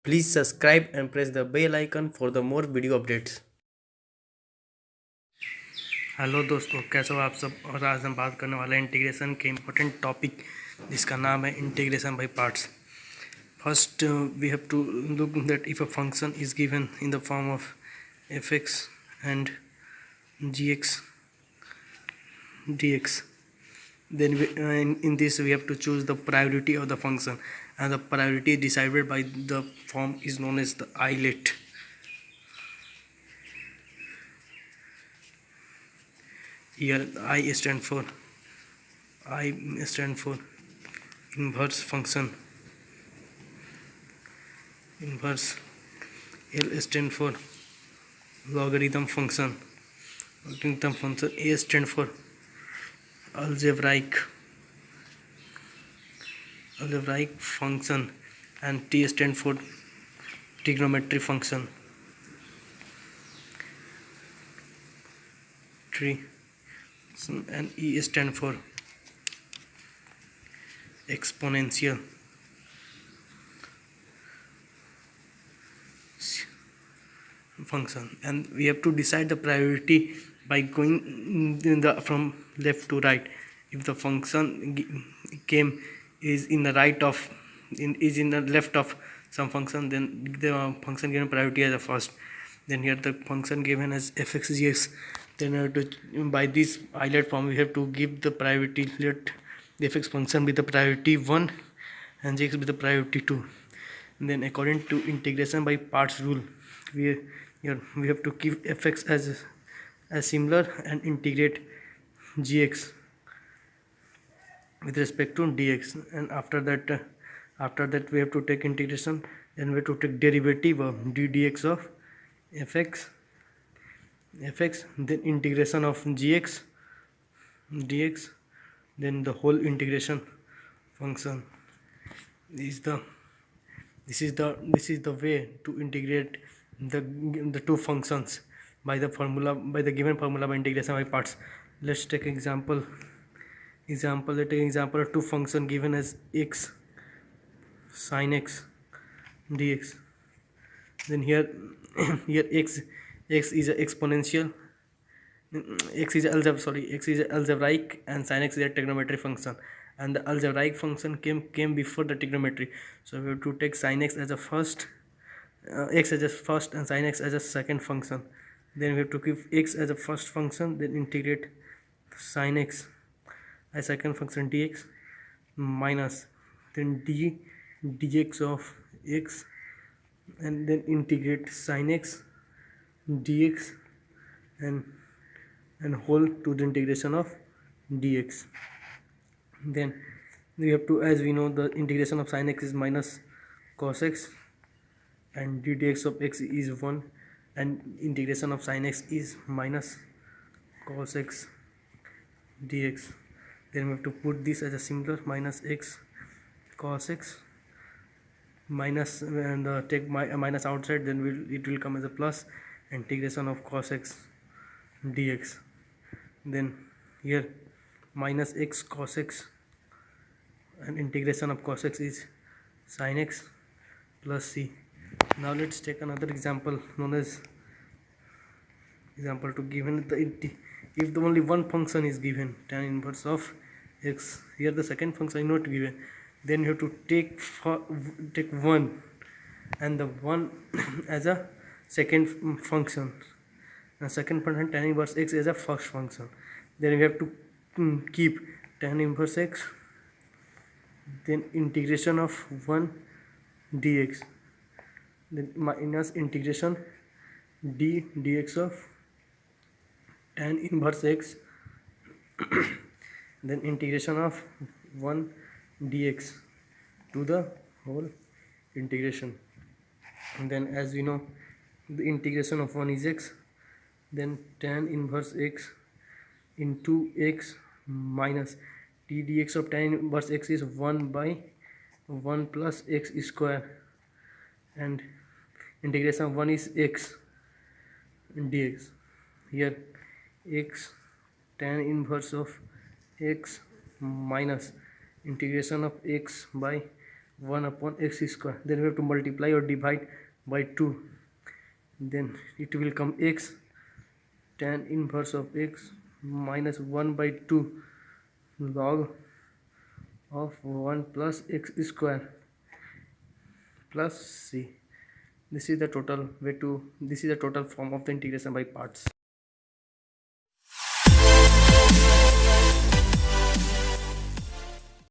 Please subscribe and press the bell icon for the more video updates. Hello दोस्तों, कैसे हो आप सब। और आज हम बात करने वाले हैं इंटीग्रेशन के इम्पोर्टेंट टॉपिक जिसका नाम है integration by parts. First we have to look that if a function is given in the form of fx and gx dx, then in this we have to choose the priority of the function, and the priority decided by the form is known as the islet. Here I stand for inverse function, inverse. L stand for logarithm function, A stand for algebraic function, and T stand for trigonometry function. And E stand for exponential function. And we have to decide the priority by going from left to right. If the function is in the left of some function, then the function given priority as the first. Then here the function given as fxgx, then we have to, by this islet form, we have to give the priority. Let the fx function be the priority 1 and gx be the priority 2. And then according to integration by parts rule, we have to keep fx as similar and integrate gx with respect to dx. And after that we have to take integration, then we have to take derivative of ddx of fx, then integration of gx dx, then the whole integration function. This is the way to integrate the two functions by the given formula by integration by parts. Let's take example. Let's take example of two function given as x sin x dx. Then here x is a exponential, x is algebraic, and sin x is a trigonometric function, and the algebraic function came before the trigonometry. So we have to take sin x as a first, x as a first and sin x as a second function. Then we have to keep x as a first function, then integrate sin x as second function dx, minus then dx of x, and then integrate sin x dx and whole to the integration of dx. Then we have to, as we know, the integration of sin x is minus cos x, and ddx of x is 1, and integration of sin x is minus cos x dx. Then we have to put this as a similar, minus x cos x minus, and take minus outside, then it will come as a plus, integration of cos x dx. Then here minus x cos x, and integration of cos x is sin x plus c. Now let's take another example known as example to given if the only one function is given, tan inverse of x. Here the second function is not given, then you have to take one, and the one as a second function, and second function tan inverse x as a first function. Then we have to keep tan inverse x, then integration of 1 dx, then minus integration dx of tan inverse x, then integration of 1 dx to the whole integration. And then, as we know, the integration of 1 is x, then tan inverse x into x minus d dx of tan inverse x is 1 by 1 plus x square, and integration of 1 is x dx. Here x tan inverse of x minus integration of x by 1 upon x square. Then we have to multiply or divide by 2. Then it will come x tan inverse of x minus 1 by 2 log of 1 plus x square plus c. This is the total way to, this is the total form of the integration by parts.